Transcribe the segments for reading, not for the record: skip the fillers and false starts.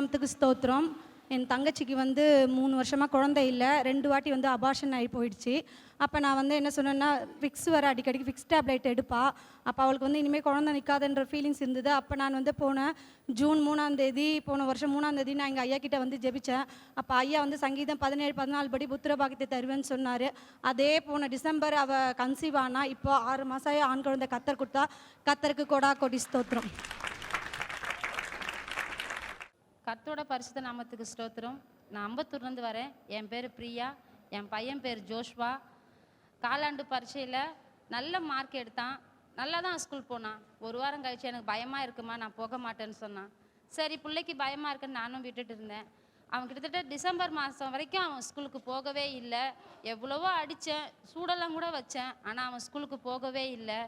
நாமத்துக்கு ஸ்தோத்திரம். என் தங்கச்சிக்கு 3 வருஷமாக குழந்தை இல்லை. 2 வாட்டி அபார்ஷன் ஆகி போயிடுச்சு. அப்போ நான் என்ன சொன்னேன்னா, ஃபிக்ஸ் வர அடிக்கடிக்கு ஃபிக்ஸ் டேப்லெட் எடுப்பா. அப்போ அவளுக்கு இனிமேல் குழந்தை நிற்காதுன்ற ஃபீலிங்ஸ் இருந்தது. அப்போ நான் போனேன் ஜூன் 3ஆம் தேதி, போன வருஷம் 3ஆம் தேதி நான் எங்கள் ஐயா கிட்ட ஜெபித்தேன். அப்போ ஐயா சங்கீதம் 17-14 படி புத்திர பாக்கியத்தை தருவேன்னு சொன்னார். அதே போன டிசம்பர் அவள் கன்சீவ் ஆனா. இப்போ 6 மாதம் ஆண் குழந்தை கத்தர் கொடுத்தா. கத்தருக்கு கொடா கொடி ஸ்தோத்திரம். கர்த்தரோட பரிசுத்த நாமத்துக்கு ஸ்தோத்திரம். நான் அம்பத்தூர்லேருந்து வரேன். என் பேர் பிரியா, என் பையன் பேர் ஜோஷ்வா. காலாண்டு பரீட்சையில் நல்ல மார்க் எடுத்தான். நல்லா தான் ஸ்கூல் போனான். ஒரு வாரம் கழிச்சு எனக்கு பயமாக இருக்குமா, நான் போக மாட்டேன்னு சொன்னான். சரி, பிள்ளைக்கு பயமாக இருக்குன்னு நானும் விட்டுட்டு இருந்தேன். அவன் கிட்டத்தட்ட டிசம்பர் மாதம் வரைக்கும் அவன் ஸ்கூலுக்கு போகவே இல்லை. எவ்வளவோ அடித்தேன், சூடெல்லாம் கூட வச்சேன், ஆனால் அவன் ஸ்கூலுக்கு போகவே இல்லை.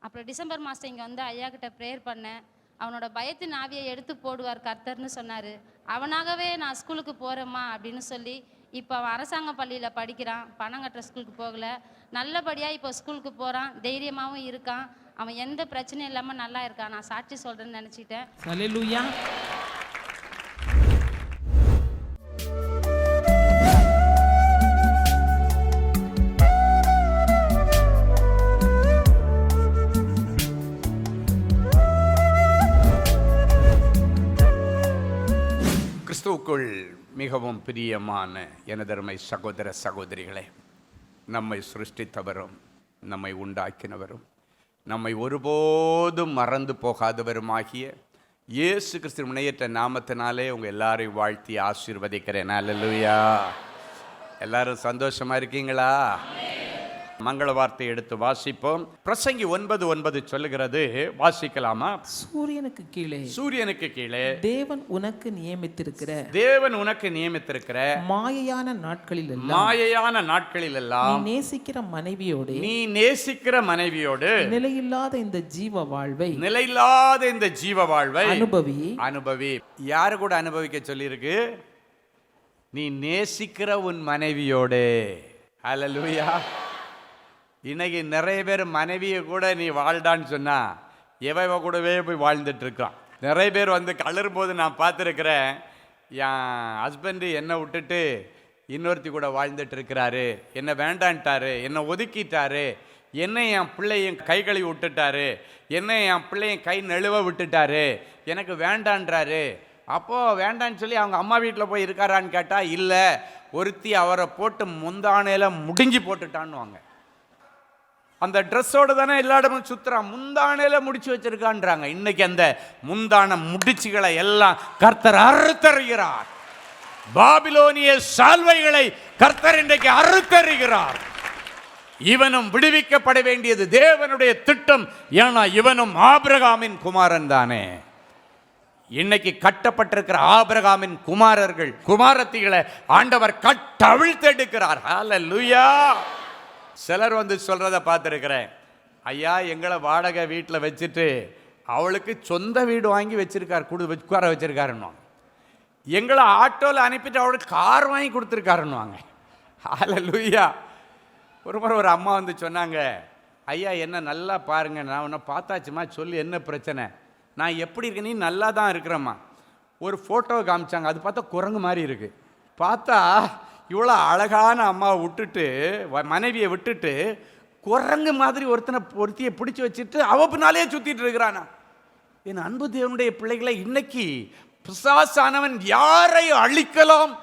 அப்புறம் டிசம்பர் மாதம் இங்கே ஐயா கிட்ட ப்ரேயர் பண்ணேன். அவனோட பயத்தின் ஆவியை எடுத்து போடுவார் கர்த்தர்னு சொன்னார். அவனாகவே நான் ஸ்கூலுக்கு போகிறேம்மா அப்படின்னு சொல்லி இப்போ அவன் அரசாங்க பள்ளியில் படிக்கிறான். பணம் கட்டுற ஸ்கூலுக்கு போகலை. நல்லபடியாக இப்போ ஸ்கூலுக்கு போகிறான். தைரியமாகவும் இருக்கான். அவன் எந்த பிரச்சனையும் இல்லாமல் நல்லா இருக்கான். நான் சாட்சி சொல்கிறேன்னு நினச்சிட்டேன். ஹல்லேலூயா. கிறிஸ்துவுக்குள் மிகவும் பிரியமான எனதருமை சகோதர சகோதரிகளே, நம்மை சிருஷ்டித்தவரும் நம்மை உண்டாக்கினவரும் நம்மை ஒருபோதும் மறந்து போகாதவருமாகிய இயேசு கிறிஸ்து முனையற்ற நாமத்தினாலே உங்கள் எல்லாரையும் வாழ்த்தி ஆசீர்வதிக்கிறேன். அல்லேலூயா. எல்லாரும் சந்தோஷமா இருக்கீங்களா? மங்கள வார்த்தை எடுத்து வாசிப்போம். பிரசங்கி 9:9 சொல்லுகிறது, வாசிக்கலாமா? சூரியனுக்கு கீழே தேவன் உனக்கு நியமித்திருக்கிற மாயையான நாட்களில் எல்லாம் நீ நேசிக்கிற மனைவியோடு நிலையில்லாத இந்த ஜீவ வாழ்வை அனுபவி. யாரு கூட அனுபவிக்க சொல்லியிருக்கு? நீ நேசிக்கிற உன் மனைவியோடு. அல்லேலூயா. இன்னைக்கு நிறைய பேர் மனைவியை கூட நீ வாழ்டான்னு சொன்னா எவ கூடவே போய் வாழ்ந்துட்டு இருக்கான். நிறைய பேர் கலரும் போது நான் பார்த்துருக்கிறேன், என் ஹஸ்பண்டு என்னை விட்டுட்டு இன்னொருத்தி கூட வாழ்ந்துட்டு இருக்கிறாரு, என்னை வேண்டான்ட்டாரு, என்னை ஒதுக்கிட்டாரு, என்னை என் பிள்ளையும் கை கழுவி விட்டுட்டாரு, என்னை என் பிள்ளையும் கை நழுவ விட்டுட்டாரு, எனக்கு வேண்டான்றாரு. அப்போது வேண்டான்னு சொல்லி அவங்க அம்மா வீட்டில் போய் இருக்காரான்னு கேட்டால் இல்லை, ஒருத்தி அவரை போட்டு முந்தானையில் முடிஞ்சு போட்டுட்டான்னுவாங்க. அந்த ட்ரெஸ்ஸோடு தானே எல்லா இடமும் சுற்றுறான், முந்தானையில முடிச்சு வச்சிருக்கான்றாங்க. இன்னைக்கு அந்த முந்தான முடிச்சுகளை எல்லாம் கர்த்தர் அறுத்தறிகிறார். பாபிலோனிய சால்வைகளை கர்த்தர் இன்றைக்கு அறுத்தறிகிறார். இவனும் விடுவிக்கப்பட வேண்டியது தேவனுடைய திட்டம். ஏன்னா இவனும் ஆபிரகாமின் குமாரன் தானே. இன்னைக்கு கட்டப்பட்டிருக்கிற ஆபிரகாமின் குமாரர்கள் குமாரத்திகளை ஆண்டவர் கட்டவிழ்த்தெடுக்கிறார். ஹல்லேலூயா. சிலர் சொல்கிறத பார்த்துருக்கிறேன், ஐயா எங்களை வாடகை வீட்டில் வச்சுட்டு அவளுக்கு சொந்த வீடு வாங்கி வச்சுருக்கார், உட்கார வச்சுருக்காருன்னு. எங்களை ஆட்டோவில் அனுப்பிட்டு அவளுக்கு கார் வாங்கி கொடுத்துருக்காருன்னுவாங்க. ஹல்லேலூயா. ஒரு முறை ஒரு அம்மா சொன்னாங்க, ஐயா என்ன நல்லா பாருங்க, நான் உன்னை பார்த்தாச்சுமா, சொல்லி என்ன பிரச்சனை? நான் எப்படி இருக்கேன்? நீ நல்லா தான் இருக்கிறேம்மா. ஒரு ஃபோட்டோவை காமிச்சாங்க, அது பார்த்தா குரங்கு மாதிரி இருக்குது. பார்த்தா இவ்வளோ அழகான அம்மாவை விட்டுட்டு, மனைவியை விட்டுட்டு குரங்கு மாதிரி ஒருத்தியை பிடிச்சி வச்சுட்டு அவ பின்னாலே சுற்றிட்டு இருக்கிறானா. என் அன்பு தேவனுடைய பிள்ளைகளை, இன்னைக்கு பிசாசானவன் யாரை அழிக்கலாம்,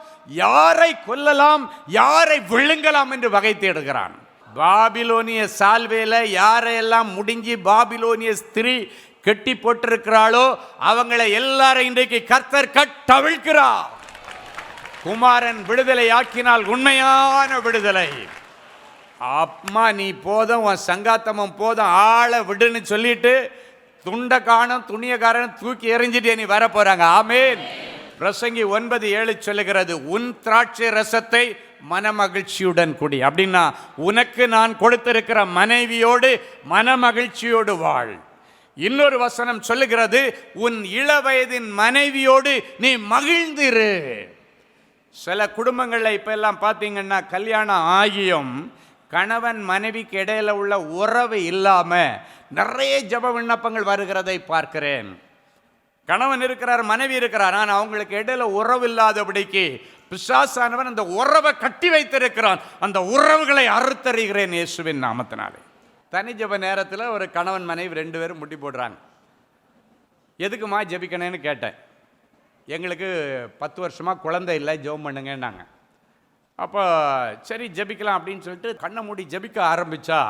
யாரை கொல்லலாம், யாரை விழுங்கலாம் என்று வகை தேடுகிறான். பாபிலோனிய சால்வேல யாரையெல்லாம் முடிஞ்சு பாபிலோனிய ஸ்திரீ கட்டி போட்டிருக்கிறாளோ அவங்களை எல்லாரும் இன்றைக்கு கர்த்தர் கட்டவிழ்க்கிறார். குமாரன் விடுதலை ஆக்கினால் உண்மையான விடுதலை. அம்மா நீ போதும், உன் சங்காத்தமும் போதும், ஆளை விடுன்னு சொல்லிட்டு துண்டை காணும் துணியக்காரன் தூக்கி எறிஞ்சிட்டு நீ வர போறாங்க. ஆமேன். பிரசங்கி 9:7 சொல்லுகிறது, உன் திராட்சை ரசத்தை மனமகிழ்ச்சியுடன் குடி. அப்படின்னா உனக்கு நான் கொடுத்திருக்கிற மனைவியோடு மனமகிழ்ச்சியோடு வாழ். இன்னொரு வசனம் சொல்லுகிறது, உன் இளவயதின் மனைவியோடு நீ மகிழ்ந்திரு. சில குடும்பங்களில் இப்போ எல்லாம் பார்த்தீங்கன்னா கல்யாணம் ஆகியும் கணவன் மனைவிக்கு இடையில உள்ள உறவு இல்லாமல் நிறைய ஜெப விண்ணப்பங்கள் வருகிறதை பார்க்கிறேன். கணவன் இருக்கிறார், மனைவி இருக்கிறார், ஆனால் அவங்களுக்கு இடையில உறவு இல்லாதபடிக்கு பிசாசானவன் அந்த உறவை கட்டி வைத்திருக்கிறான். அந்த உறவுகளை அறுத்தறிகிறேன் இயேசுவின் நாமத்தினாலே. தனி ஜெப நேரத்தில் ஒரு கணவன் மனைவி 2 பேரும் முட்டி போடுறாங்க. எதுக்குமா ஜெபிக்கணும்னு கேட்டேன். எங்களுக்கு 10 வருஷமாக குழந்தை இல்லை, ஜெபம் பண்ணுங்கன்னாங்க. அப்போ சரி ஜெபிக்கலாம் அப்படின்னு சொல்லிட்டு கண்ணை மூடி ஜெபிக்க ஆரம்பித்தா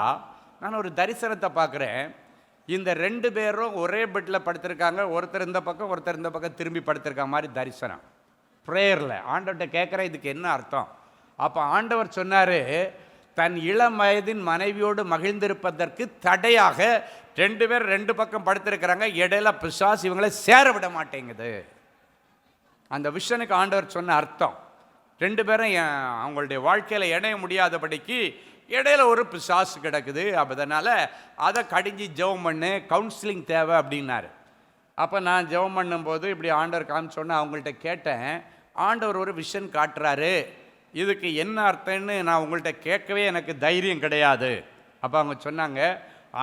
நான் ஒரு தரிசனத்தை பார்க்குறேன். இந்த 2 பேரும் ஒரே பெட்டில் படுத்திருக்காங்க. ஒருத்தர் இந்த பக்கம், ஒருத்தர் இந்த பக்கம் திரும்பி படுத்திருக்க மாதிரி தரிசனம். ப்ரேயரில் ஆண்டவர்கிட்ட கேட்குறேன், இதுக்கு என்ன அர்த்தம்? அப்போ ஆண்டவர் சொன்னார், தன் இளம் வயதின் மனைவியோடு மகிழ்ந்திருப்பதற்கு தடையாக 2 பேர் 2 பக்கம் படுத்திருக்கிறாங்க. இடையில பிசாசு இவங்களை சேர விட மாட்டேங்குது. அந்த விஷனுக்கு ஆண்டவர் சொன்ன அர்த்தம், 2 பேரும் அவங்களுடைய வாழ்க்கையில் இணைய முடியாதபடிக்கு இடையில ஒரு பிசாசு கிடக்குது. அதனால் அதை கடிஞ்சி ஜெபம் பண்ணு, கவுன்சிலிங் தேவை அப்படின்னாரு. அப்போ நான் ஜெபம் பண்ணும்போது இப்படி ஆண்டவர் காமிச்சோன்னு அவங்கள்ட்ட கேட்டேன். ஆண்டவர் ஒரு விஷன் காட்டுறாரு, இதுக்கு என்ன அர்த்தம்னு நான் உங்கள்கிட்ட கேட்கவே எனக்கு தைரியம் கிடையாது. அப்போ அவங்க சொன்னாங்க,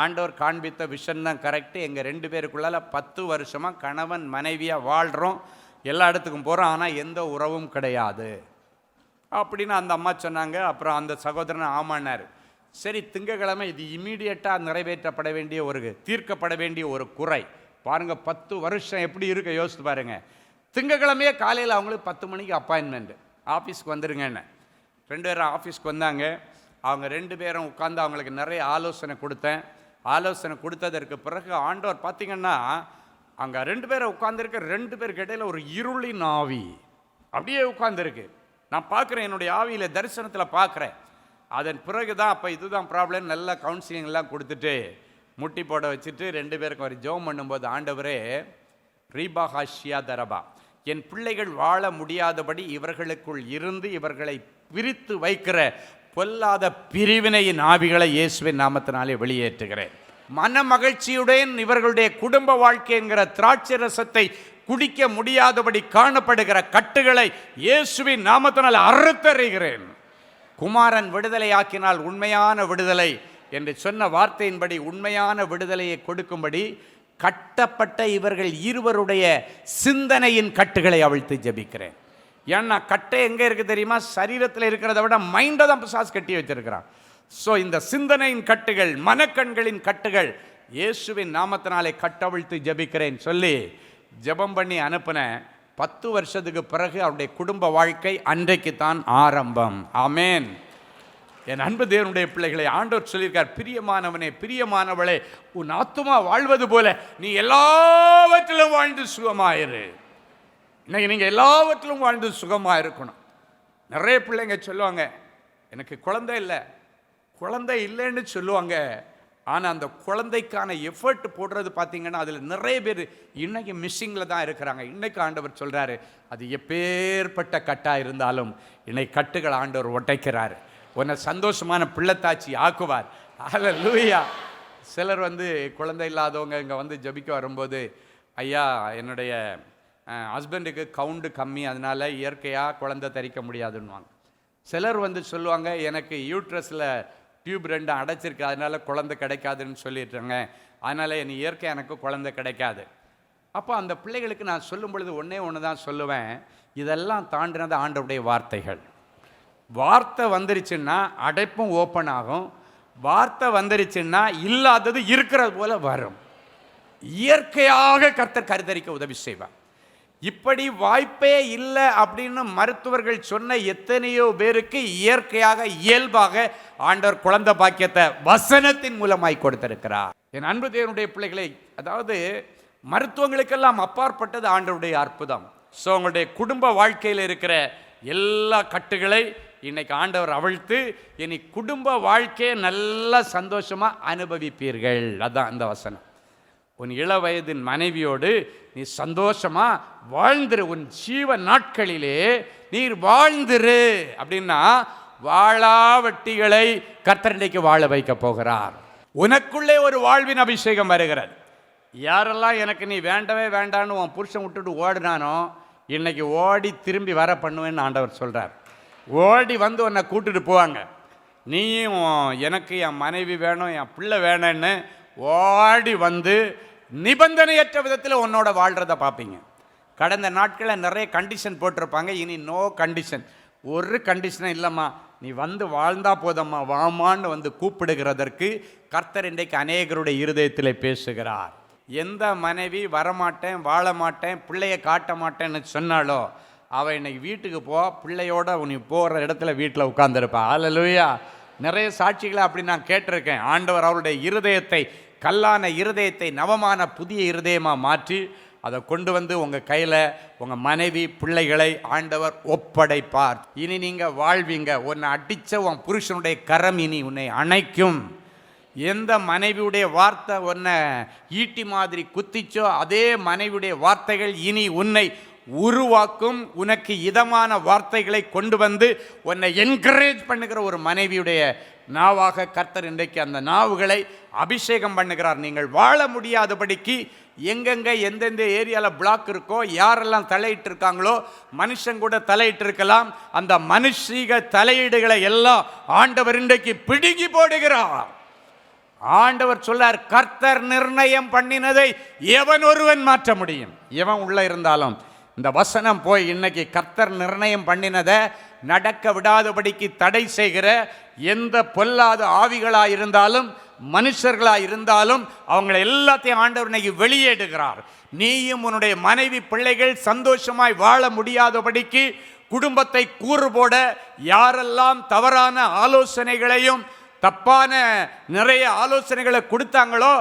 ஆண்டவர் காண்பித்த விஷன் தான் கரெக்டு. எங்கள் 2 பேருக்குள்ளால 10 வருஷமாக கணவன் மனைவியாக வாழ்கிறோம், எல்லா இடத்துக்கும் போகிறோம், ஆனால் எந்த உறவும் கிடையாது அப்படின்னு அந்த அம்மா சொன்னாங்க. அப்புறம் அந்த சகோதரன் ஆமான்னார். சரி, திங்கக்கிழமை இது இமீடியட்டாக நிறைவேற்றப்பட வேண்டிய தீர்க்கப்பட வேண்டிய ஒரு குறை பாருங்கள். 10 வருஷம் எப்படி இருக்க யோசித்து பாருங்கள். திங்கக்கிழமையே காலையில் அவங்களுக்கு 10 மணிக்கு அப்பாயின்மெண்ட்டு, ஆஃபீஸ்க்கு வந்துருங்கன்னு. 2 பேரும் ஆஃபீஸ்க்கு வந்தாங்க. அவங்க 2 பேரும் உட்காந்து அவங்களுக்கு நிறைய ஆலோசனை கொடுத்தேன். ஆலோசனை கொடுத்ததற்கு பிறகு ஆண்டவர் பார்த்திங்கன்னா அங்கே 2 பேரை உட்காந்துருக்க 2 பேருக்கு இடையில் ஒரு இருளின் ஆவி அப்படியே உட்காந்துருக்கு. நான் பார்க்குறேன், என்னுடைய ஆவியில் தரிசனத்தில் பார்க்குறேன். அதன் பிறகு தான் அப்போ இதுதான் ப்ராப்ளம், நல்லா கவுன்சிலிங்லாம் கொடுத்துட்டு முட்டி போட வச்சுட்டு 2 பேருக்கு ஒரு ஜெபம் பண்ணும்போது, ஆண்டவரே ரீபாஹாஷியா தரபா, என் பிள்ளைகள் வாழ முடியாதபடி இவர்களுக்குள் இருந்து இவர்களை பிரித்து வைக்கிற பொல்லாத பிரிவினையின் ஆவிகளை இயேசுவின் நாமத்தினாலே வெளியேற்றுகிறேன். மன மகிழ்ச்சியுடன் இவர்களுடைய குடும்ப வாழ்க்கை என்கிற திராட்சை ரசத்தை குடிக்க முடியாதபடி காணப்படுகிற கட்டுகளை இயேசுவின் நாமத்தினால் அறுத்தறிகிறேன். குமாரன் விடுதலையாக்கினால் உண்மையான விடுதலை என்று சொன்ன வார்த்தையின்படி உண்மையான விடுதலையை கொடுக்கும்படி கட்டப்பட்ட இவர்கள் இருவருடைய சிந்தனையின் கட்டுகளை அவிழ்த்து ஜெபிக்கிறேன். ஏன்னா கட்டை எங்கே இருக்குது தெரியுமா? சரீரத்தில் இருக்கிறத விட மைண்டை தான் பிசாசு கட்டி வச்சிருக்கிறான். ஸோ இந்த சிந்தனையின் கட்டுகள், மனக்கண்களின் கட்டுகள் இயேசுவின் நாமத்தினாலே கட்டவிழ்த்து ஜெபிக்கிறேன் சொல்லி ஜெபம் பண்ணி அனுப்பின 10 வருஷத்துக்கு பிறகு அவருடைய குடும்ப வாழ்க்கை அன்றைக்கு தான் ஆரம்பம். ஆமேன். என் அன்பு தேவனுடைய பிள்ளைகளை, ஆண்டவர் சொல்லியிருக்கார், பிரியமானவனே பிரியமானவளே, உன் ஆத்துமா வாழ்வது போல நீ எல்லாவற்றிலும் வாழ்ந்து சுகமாயிரு. இன்னைக்கு நீங்கள் எல்லாவற்றிலும் வாழ்ந்து சுகமாக இருக்கணும். நிறைய பிள்ளைங்க சொல்லுவாங்க, எனக்கு குழந்தை இல்லை, குழந்தை இல்லைன்னு சொல்லுவாங்க. ஆனால் அந்த குழந்தைக்கான எஃபர்ட் போடுறது பார்த்தீங்கன்னா அதில் நிறைய பேர் இன்னைக்கு மிஸ்ஸிங்கில் தான் இருக்கிறாங்க. இன்னைக்கு ஆண்டவர் சொல்கிறாரு, அது எப்பேற்பட்ட கட்டாக இருந்தாலும் இன்னைக்கு கட்டுகள் ஆண்டவர் உடைக்கிறார். உன்னை சந்தோஷமான பிள்ளைத்தாச்சி ஆக்குவார். ஹல்லேலூயா. சிலர் குழந்தை இல்லாதவங்க இங்கே ஜெபிக்க வரும்போது, ஐயா என்னுடைய ஹஸ்பண்டுக்கு கவுண்டு கம்மி, அதனால் இயற்கையாக குழந்தை தரிக்க முடியாதுன்னுவாங்க. சிலர் சொல்லுவாங்க, எனக்கு யூட்ரஸில் டியூப் 2 அடைச்சிருக்கு, அதனால் குழந்தை கிடைக்காதுன்னு சொல்லிட்டுருங்க, அதனால் என் இயற்கை எனக்கு குழந்தை கிடைக்காது. அப்போ அந்த பிள்ளைகளுக்கு நான் சொல்லும் பொழுது ஒன்று தான் சொல்லுவேன், இதெல்லாம் தாண்டினது ஆண்டவருடைய வார்த்தைகள். வார்த்தை வந்துருச்சுன்னா அடைப்பும் ஓப்பன் ஆகும், வார்த்தை வந்துருச்சுன்னா இல்லாதது இருக்கிறது போல வரும். இயற்கையாக கர்த்தர் கருத்தரிக்க உதவி செய்வார். இப்படி வாய்ப்பே இல்லை அப்படின்னு மருத்துவர்கள் சொன்ன எத்தனையோ பேருக்கு இயற்கையாக இயல்பாக ஆண்டவர் குழந்தை பாக்கியத்தை வசனத்தின் மூலமாய் கொடுத்திருக்கிறார். என் அன்பு தேவனுடைய பிள்ளைகளை, அதாவது மருத்துவங்களுக்கெல்லாம் அப்பாற்பட்டது ஆண்டவருடைய அற்புதம். ஸோ உங்களுடைய குடும்ப வாழ்க்கையில் இருக்கிற எல்லா கட்டுகளை இன்னைக்கு ஆண்டவர் அவிழ்த்து இனி குடும்ப வாழ்க்கையை நல்லா சந்தோஷமாக அனுபவிப்பீர்கள். அதான் அந்த வசனம். உன் இளவயதின் மனைவியோடு நீ சந்தோஷமா வாழ்ந்துரு, உன் ஜீவ நாட்களிலே நீர் வாழ்ந்துரு அப்படின்னா வாழா வெட்டிகளை கர்த்தர் இன்றைக்கு வாழ வைக்க போகிறார். உனக்குள்ளே ஒரு வாழ்வின் அபிஷேகம் வருகிறது. யாரெல்லாம் எனக்கு நீ வேண்டவே வேண்டான்னு உன் புருஷன் விட்டுட்டு ஓடினானோ இன்னைக்கு ஓடி திரும்பி வர பண்ணுவேன்னு ஆண்டவர் சொல்கிறார். ஓடி உன்னை கூட்டுட்டு போவாங்க. நீயும் எனக்கு என் மனைவி வேணும், என் பிள்ளை வேணும்னு ஓடி நிபந்தனையற்ற விதத்தில் உன்னோட வாழ்கிறத பார்ப்பீங்க. கடந்த நாட்களில் நிறைய கண்டிஷன் போட்டிருப்பாங்க. இனி நோ கண்டிஷன், ஒரு கண்டிஷனும் இல்லைம்மா, நீ வந்து வாழ்ந்தா போதம்மா, வாமான்னு வந்து கூப்பிடுகிறதற்கு கர்த்தர் இன்றைக்கு அநேகருடைய இருதயத்தில் பேசுகிறார். எந்த மனைவி வரமாட்டேன், வாழ மாட்டேன், பிள்ளைய காட்ட மாட்டேன்னு சொன்னாலோ அவள் இன்னைக்கு வீட்டுக்கு போ, பிள்ளையோட நீ போகிற இடத்துல வீட்டில் உட்கார்ந்துருப்பா. அல்லேலூயா. நிறைய சாட்சிகளை அப்படி நான் கேட்டிருக்கேன். ஆண்டவர் அவருடைய இருதயத்தை, கல்லான இருதயத்தை நவமான புதிய இருதயமாக மாற்றி அதை கொண்டு வந்து உங்கள் கையில் உங்கள் மனைவி பிள்ளைகளை ஆண்டவர் ஒப்படைப்பார். இனி நீங்கள் வாழ்வீங்க. உன்னை அடித்த உன் புருஷனுடைய கரம் இனி உன்னை அணைக்கும். எந்த மனைவியுடைய வார்த்தை உன்னை ஈட்டி மாதிரி குத்திச்சோ அதே மனைவியுடைய வார்த்தைகள் இனி உன்னை உருவாக்கும். உனக்கு இதமான வார்த்தைகளை கொண்டு வந்து உன்னை என்கரேஜ் பண்ணுகிற ஒரு மனைவியுடைய நாவாக கர்த்தர் இன்றைக்கு அந்த நாவுகளை அபிஷேகம் பண்ணுகிறார். நீங்கள் வாழ முடியாதபடிக்கு எங்கெங்கே எந்தெந்த ஏரியாவில் பிளாக் இருக்கோ, யாரெல்லாம் தலையிட்டு இருக்காங்களோ, மனுஷன் கூட தலையிட்டு இருக்கலாம், அந்த மனுஷீக தலையீடுகளை எல்லாம் ஆண்டவர் இன்றைக்கு பிடுங்கி போடுகிறார். ஆண்டவர் சொல்லார், கர்த்தர் நிர்ணயம் பண்ணினதை எவன் ஒருவன் மாற்ற முடியும்? எவன் உள்ள இருந்தாலும் இந்த வசனம் போய் இன்னைக்கு கர்த்தர் நிர்ணயம் பண்ணினதை நடக்க விடாதபடிக்கு தடை செய்கிற எந்த பொல்லாத ஆவிகளாக இருந்தாலும் மனுஷர்களாக இருந்தாலும் அவங்களை எல்லாத்தையும் ஆண்டவர் இன்னைக்கு வெளியேடுகிறார். நீயும் உன்னுடைய மனைவி பிள்ளைகள் சந்தோஷமாய் வாழ முடியாதபடிக்கு குடும்பத்தை கூறு போட யாரெல்லாம் தவறான ஆலோசனைகளையும் தப்பான நிறைய ஆலோசனைகளை கொடுத்தாங்களோ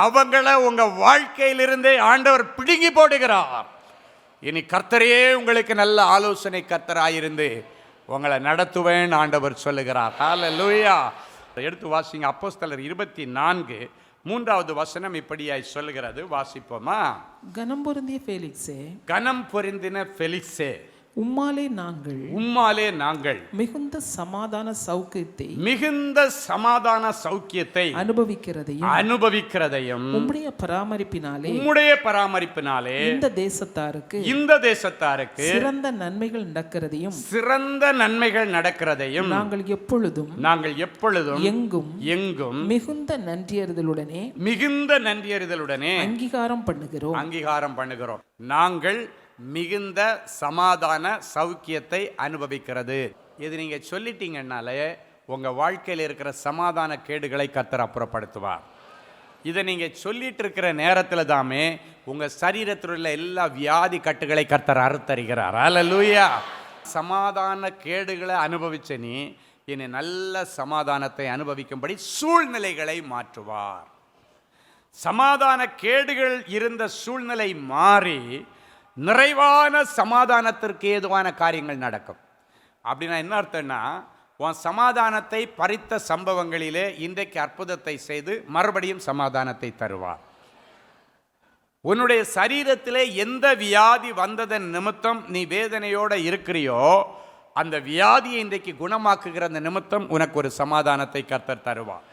அவங்கள உங்க வாழ்க்கையிலிருந்தே ஆண்டவர் பிடுங்கி போடுகிறார். இனி கர்த்தரே உங்களுக்கு நல்ல ஆலோசனை கர்த்தராயிருந்து உங்களை நடத்துவேன் ஆண்டவர் சொல்லுகிறார். ஹல்லேலூயா. எடுத்து வாசிங்க. அப்போஸ்தலர் 24:3 வசனம் இப்படியாய் சொல்லுகிறது. வாசிப்போமா? கனம் பொருந்திய ஃபேலிக்ஸே, கனம் பொருந்தின ஃபெலிக்ஸே, உம்மாலே நாங்கள் மிகுந்த சமாதான சௌக்கியத்தை அனுபவிக்கிறதையும் உம்முடைய பராமரிப்பினாலே இந்த தேசத்தாருக்கு சிறந்த நன்மைகள் நடக்கிறதையும் நாங்கள் எப்பொழுதும் எங்கும் மிகுந்த நன்றியறிதலுடனே அங்கீகாரம் பண்ணுகிறோம். நாங்கள் மிகுந்த சமாதான சௌக்கியத்தை அனுபவிக்கிறது. இது நீங்கள் சொல்லிட்டீங்கன்னாலே உங்கள் வாழ்க்கையில் இருக்கிற சமாதான கேடுகளை கர்த்தர் அப்புறப்படுத்துவார். இதை நீங்கள் சொல்லிட்டு இருக்கிற நேரத்தில் தாமே உங்கள் சரீரத்தில் உள்ள எல்லா வியாதி கட்டுகளை கர்த்தர் அறுத்தறிகிறார். அல்லேலூயா. சமாதான கேடுகளை அனுபவிச்ச நீ இனி நல்ல சமாதானத்தை அனுபவிக்கும்படி சூழ்நிலைகளை மாற்றுவார். சமாதான கேடுகள் இருந்த சூழ்நிலை மாறி நிறைவான சமாதானத்திற்கு ஏதுவான காரியங்கள் நடக்கும். அப்படின்னா என்ன அர்த்தம்னா, உன் சமாதானத்தை பறித்த சம்பவங்களிலே இன்றைக்கு அற்புதத்தை செய்து மறுபடியும் சமாதானத்தை தருவார். உன்னுடைய சரீரத்திலே எந்த வியாதி வந்ததன் நிமித்தம் நீ வேதனையோடு இருக்கிறியோ அந்த வியாதியை இன்றைக்கு குணமாக்குகிற அந்த நிமித்தம் உனக்கு ஒரு சமாதானத்தை கர்த்தர் தருவார்.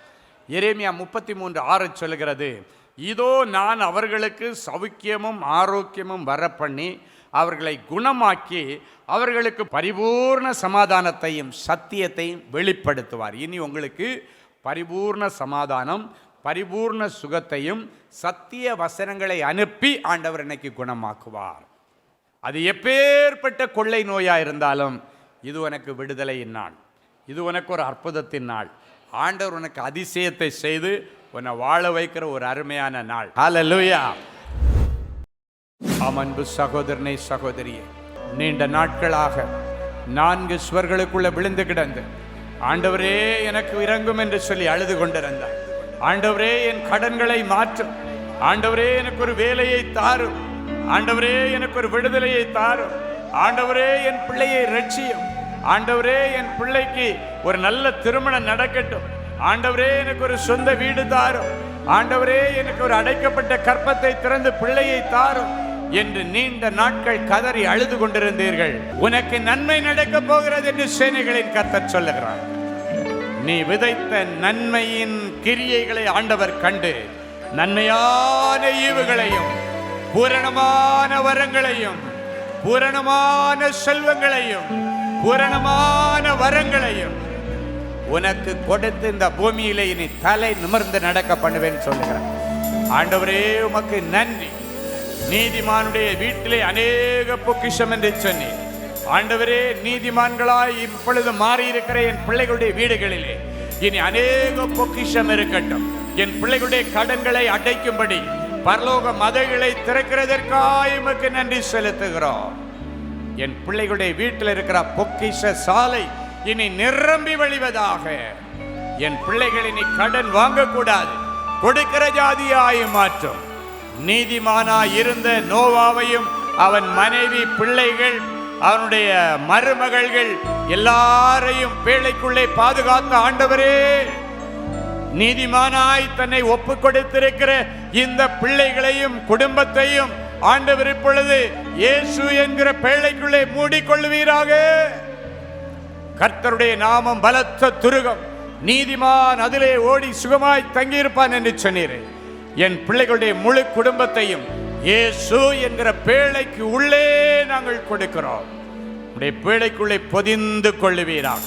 எரேமியா 33:6 சொல்லுகிறது, இதோ நான் அவர்களுக்கு சௌக்கியமும் ஆரோக்கியமும் வரப்பண்ணி அவர்களை குணமாக்கி அவர்களுக்கு பரிபூர்ண சமாதானத்தையும் சத்தியத்தையும் வெளிப்படுத்துவார். இனி உங்களுக்கு பரிபூர்ண சமாதானம், பரிபூர்ண சுகத்தையும் சத்திய வசனங்களை அனுப்பி ஆண்டவர் இன்னைக்கு குணமாக்குவார். அது எப்பேற்பட்ட கொள்ளை நோயாக இருந்தாலும் இது உனக்கு விடுதலையின் நாள், இது உனக்கு ஒரு அற்புதத்தின் நாள். ஆண்டவர் உனக்கு அதிசயத்தை செய்து உன்னை வாழ வைக்கிற ஒரு அருமையான நாள். ஹல்லேலூயா. அன்பு சகோதரனை சகோதரியே, நீண்ட நாட்களாக 4 சுவர்களுக்குள்ள விழுந்து கிடந்து ஆண்டவரே எனக்கு இறங்கும் என்று சொல்லி அழுது கொண்டிருந்தார். ஆண்டவரே என் கடன்களை மாற்றும், ஆண்டவரே எனக்கு ஒரு வேலையை தாரும், ஆண்டவரே எனக்கு ஒரு விடுதலையை தாரும், ஆண்டவரே என் பிள்ளையை ரட்சியும், ஆண்டவரே என் பிள்ளைக்கு ஒரு நல்ல திருமணம் நடக்கட்டும், ஆண்டவரே எனக்கு ஒரு சொந்த வீடு தாரும், ஆண்டவரே எனக்கு ஒரு அடைக்கப்பட்ட கற்பத்தை திறந்து பிள்ளையை தாரும் என்று நீண்ட நாட்கள் கதறி அழுது கொண்டிருந்தீர்கள். உனக்கு நன்மை நடக்க போகிறது என்று சேனைகளின் கர்த்தர் சொல்லுகிறார். நீ விதைத்த நன்மையின் கிரியைகளை ஆண்டவர் கண்டு நன்மையான ஈவுகளையும் பூரணமான வரங்களையும் பூரணமான செல்வங்களையும் பூரணமான வரங்களையும் உனக்கு கொடுத்து இந்த பூமியிலே இனி தலை நிமிர்ந்து நடக்க பண்ணுவேன்னு சொல்லுகிறார். ஆண்டவரே உமக்கு நன்றி. நீதிமானுடைய வீட்டிலே அநேக பொக்கிஷம் என்று சொன்னேன். ஆண்டவரே, நீதிமான்களாய் இப்பொழுது மாறியிருக்கிற என் பிள்ளைகளுடைய வீடுகளிலே இனி அநேக பொக்கிஷம் இருக்கட்டும். என் பிள்ளைகளுடைய கடன்களை அடைக்கும்படி பரலோக மதகளை திறக்கிறதற்காக உமக்கு நன்றி செலுத்துகிறோம். என் பிள்ளைகளுடைய வீட்டில் இருக்கிற பொக்கிஷ சாலை இனி நிரம்பி வழிவதாக. என் பிள்ளைகள் இனி கடன் வாங்கக்கூடாது, கொடுக்கிற ஜாதியாய் மாற்றும். நீதிமானாய் இருந்த நோவாவையும் அவன் மனைவி, பிள்ளைகள், அவனுடைய மருமகள்கள் எல்லாரையும் பேழைக்குள்ளே பாதுகாத்த ஆண்டவரே, நீதிமானாய் தன்னை ஒப்பு கொடுத்திருக்கிற இந்த பிள்ளைகளையும் குடும்பத்தையும் ஆண்டவர் இப்பொழுது இயேசு என்கிற பேழைக்குள்ளே மூடிக்கொள்ளுவீராக. கர்த்தருடைய நாமம் பலத்த துருகம், நீதிமான் அதிலே ஓடி சுகமாய் தங்கியிருப்பான் என்று சொன்னீரே. என் பிள்ளைகளுடைய முழு குடும்பத்தையும் இயேசு என்கிற பேழைக்கு உள்ளே நாங்கள் கொடுக்கிறோம். உடைய பேழைக்குள்ளே பொதிந்து கொள்ளுவீராக.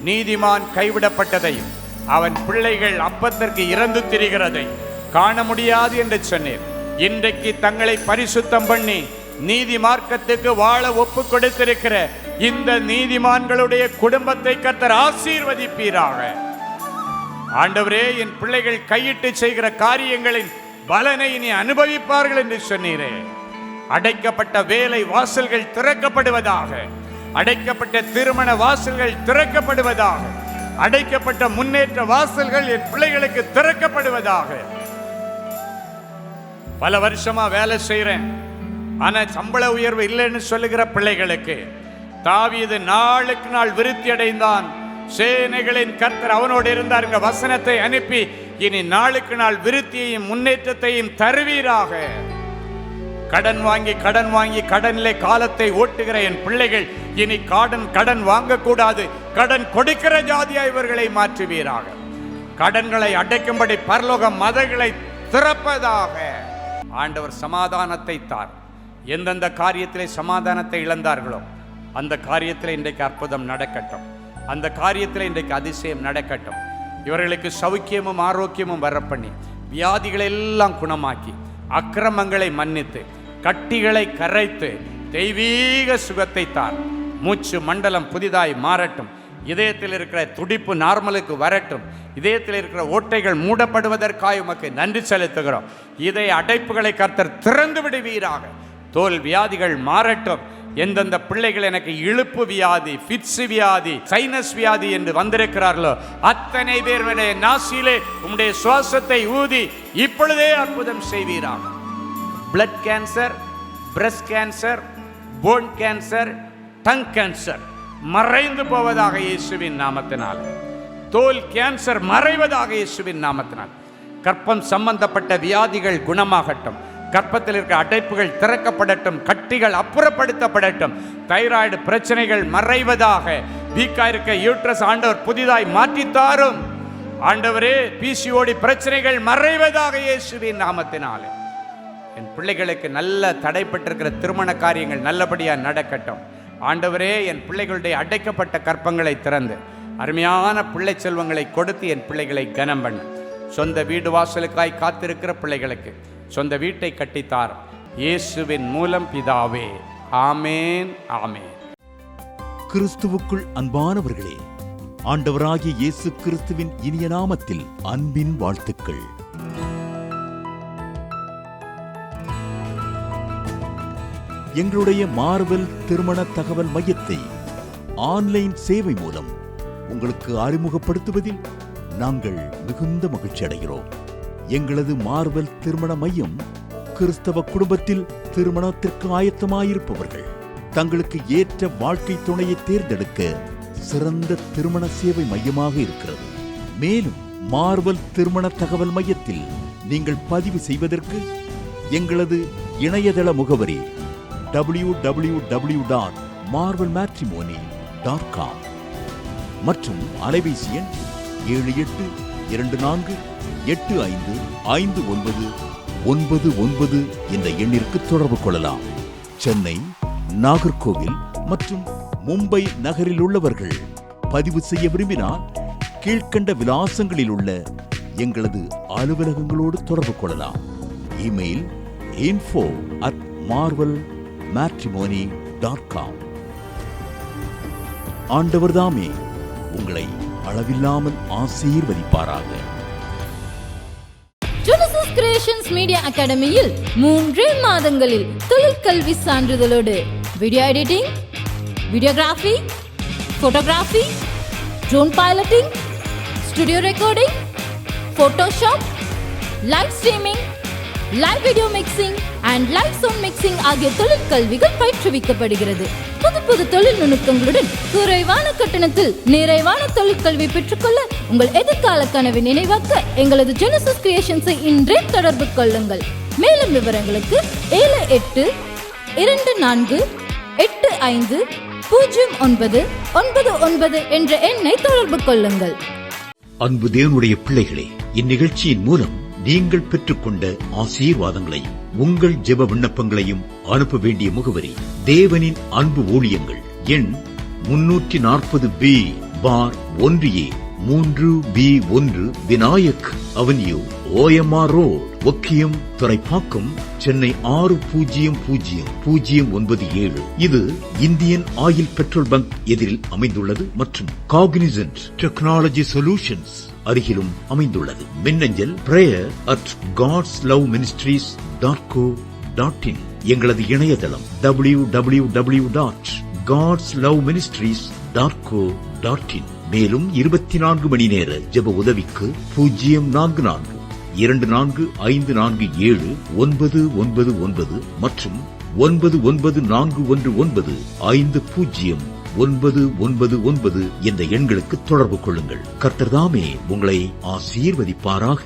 நீதிமான் கைவிடப்பட்டதையும் அவன் பிள்ளைகள் அப்பத்திற்கு இறந்து திரிகிறதை காண முடியாது என்று சொன்னீர். இன்றைக்கு தங்களை பரிசுத்தம் பண்ணி நீதி மார்க்கத்துக்கு வாழ ஒப்பு கொடுத்திருக்கிற இந்த நீதிமான்களுடைய குடும்பத்தை கர்த்தர் ஆசீர்வதிப்பீராக. ஆண்டவரே, என் பிள்ளைகள் கையிட்டு செய்கிற காரியங்களின் பலனை இனி அனுபவிப்பார்கள் என்று சொன்னீரே. அடைக்கப்பட்ட வேலை வாசல்கள் திறக்கப்படுவதாக, அடைக்கப்பட்ட திருமண வாசல்கள் திறக்கப்படுவதாக, அடைக்கப்பட்ட முன்னேற்ற வாசல்கள் என் பிள்ளைகளுக்கு திறக்கப்படுவதாக. பல வருஷமா வேலை செய்யறேன், ஆனா சம்பள உயர்வு இல்லைன்னு சொல்லுகிற பிள்ளைகளுக்கு தாவீது நாளுக்கு நாள் விருத்தி அடைந்தான். சேனைகளின் கர்த்தர் அவனோடு இருந்தாருங்க வசனத்தை அனுப்பி இனி நாளுக்கு நாள் விருத்தியையும் முன்னேற்றத்தையும் தருவீராக. கடன் வாங்கி கடனிலே காலத்தை ஓட்டுகிற என் பிள்ளைகள் இனி கடன் வாங்கக்கூடாது, கடன் கொடுக்கிற ஜாதியாய் இவர்களை மாற்றுவீராக. கடன்களை அடைக்கும்படி பரலோக மதங்களை திறப்பதாக. ஆண்டவர் சமாதானத்தை தார். எந்தெந்த காரியத்திலே சமாதானத்தை இழந்தார்களோ அந்த காரியத்தில் இன்றைக்கு அற்புதம் நடக்கட்டும், அந்த காரியத்தில் இன்றைக்கு அதிசயம் நடக்கட்டும். இவர்களுக்கு சௌக்கியமும் ஆரோக்கியமும் வரப்பண்ணி வியாதிகளை எல்லாம் குணமாக்கி அக்கிரமங்களை மன்னித்து கட்டிகளை கரைத்து தெய்வீக சுகத்தை தார். மூச்சு மண்டலம் புதிதாய் மாறட்டும். இதயத்தில் இருக்கிற துடிப்பு நார்மலுக்கு வரட்டும். இதயத்தில் இருக்கிற ஓட்டைகள் மூடப்படுவதற்காக உமக்கு நன்றி செலுத்துகிறோம். இதய அடைப்புகளை கர்த்தர் திறந்து விடுவீராக. தோல் வியாதிகள் மாறட்டும். எந்தெந்த பிள்ளைகள் எனக்கு இழுப்பு வியாதி, ஃபிட்ஸ் வியாதி, சைனஸ் வியாதி என்று வந்திருக்கிறார்களோ அத்தனை பேருடைய நாசியிலே உம்முடைய சுவாசத்தை ஊதி இப்பொழுதே அற்புதம் செய்வீராக. Blood cancer, breast cancer, bone cancer, tongue cancer மறைந்து போவதாக இயேசுவின் நாமத்தினால். தோல் கேன்சர் மறைவதாக இயேசுவின் நாமத்தினால். கர்ப்பம் சம்பந்தப்பட்ட வியாதிகள் குணமாகட்டும். கர்ப்பத்தில் இருக்கிற அடைப்புகள் திறக்கப்படட்டும். கட்டிகள் அப்புறப்படுத்தப்படட்டும். தைராய்டு பிரச்சனைகள் மறைவதாக. வீக்கா இருக்க யூட்ரஸ் ஆண்டவர் புதிதாய் மாற்றித்தாரும். ஆண்டவரே, பிசிஓடி பிரச்சனைகள் மறைவதாக இயேசுவின் நாமத்தினாலே. என் பிள்ளைகளுக்கு நல்ல தடைப்பட்டிருக்கிற திருமண காரியங்கள் நல்லபடியாக நடக்கட்டும். ஆண்டவரே, என் பிள்ளைகளுடைய அடைக்கப்பட்ட கற்பங்களை திறந்து அருமையான பிள்ளை செல்வங்களை கொடுத்து என் பிள்ளைகளை கனம் பண்ண. சொந்த வீடு வாசலுக்காய் காத்திருக்கிற பிள்ளைகளுக்கு சொந்த வீட்டை கட்டித்தார். இயேசுவின் மூலம் பிதாவே, ஆமேன், ஆமேன். கிறிஸ்துவுக்குள் அன்பானவர்களே, ஆண்டவராகிய இயேசு கிறிஸ்துவின் இனிய நாமத்தில் அன்பின் வாழ்த்துக்கள். எங்களுடைய மார்வெல் திருமண தகவல் மையத்தை ஆன்லைன் சேவை மூலம் உங்களுக்கு அறிமுகப்படுத்துவதில் நாங்கள் மிகுந்த மகிழ்ச்சி அடைகிறோம். எங்களது மார்வெல் திருமண மையம் கிறிஸ்தவ குடும்பத்தில் திருமணத்திற்கு ஆயத்தமாயிருப்பவர்கள் தங்களுக்கு ஏற்ற வாழ்க்கை துணையை தேர்ந்தெடுக்க சிறந்த திருமண சேவை மையமாக இருக்கிறது. மேலும் மார்வெல் திருமண தகவல் மையத்தில் நீங்கள் பதிவு செய்வதற்கு எங்களது இணையதள முகவரி www.marvelmatrimony.com மற்றும் அலைபேசி எண் 7824855999 என்ற எண்ணிற்கு தொடர்பு கொள்ளலாம். சென்னை, நாகர்கோவில் மற்றும் மும்பை நகரில் உள்ளவர்கள் பதிவு செய்ய விரும்பினால் கீழ்க்கண்ட விலாசங்களில் உள்ள எங்களது அலுவலகங்களோடு தொடர்பு கொள்ளலாம். Email info@marvelmatrimony.com. ஆண்டவர் தாமே உங்களை அளவில்லாமல் ஆசீர்வதிப்பாராக. ஜெனசிஸ் கிரியேஷன்ஸ் மீடியா அகாடமியில் 3 மாதங்களில் தொழிற்கல்வி சான்றிதழோடு video editing, videography, photography, drone piloting, studio recording, Photoshop, live streaming, live video mixing and live sound mixing ஆகிய தொழிற்கல்விகள் பயிற்றுவிக்கப்படுகிறது. புது தொழில் நுணுக்கங்களுடன் குறைவான கட்டணத்தில் நிறைவான தொழிற்கல்வி பெற்றுக்கொள்ள உங்கள் எதிர்கால கனவை நினைவாக்க எங்களது ஜெனசிஸ் கிரியேஷன்ஸை இன்றே தொடர்பு கொள்ளுங்கள். மேலும் விவரங்களுக்கு 7824850999 என்ற எண்ணை தொடர்பு கொள்ளுங்கள். அன்பு தேவனுடைய பிள்ளைகளே, இந்நிகழ்ச்சியின் மூலம் நீங்கள் பெற்றுக்கொண்ட ஆசீர்வாதங்களையும் உங்கள் ஜெப விண்ணப்பங்களையும் அனுப்ப வேண்டிய முகவரி தேவனின் அன்பு ஊழியங்கள், எண் 340B பார் 1A 3B1 Vinayak avenue, OMR road, Okkiyam, Thoraipakkam, Chennai 600097. இது இந்தியன் ஆயில் பெட்ரோல் பங்க் எதிரில் அமைந்துள்ளது மற்றும் காக்னிசன்ட் டெக்னாலஜி சொல்யூஷன்ஸ் அருகிலும் அமைந்துள்ளது. மின்னஞ்சல் prayer@godsloveministries.co.in. எங்களது இணையதளம் www.godsloveministries.co.in. மேலும் 24 மணி நேர ஜெப உதவிக்கு 04454547999 மற்றும் 9941950999 என்ற எண்களுக்கு தொடர்பு கொள்ளுங்கள். கர்த்தர் தாமே உங்களை ஆசீர்வதிப்பாராக.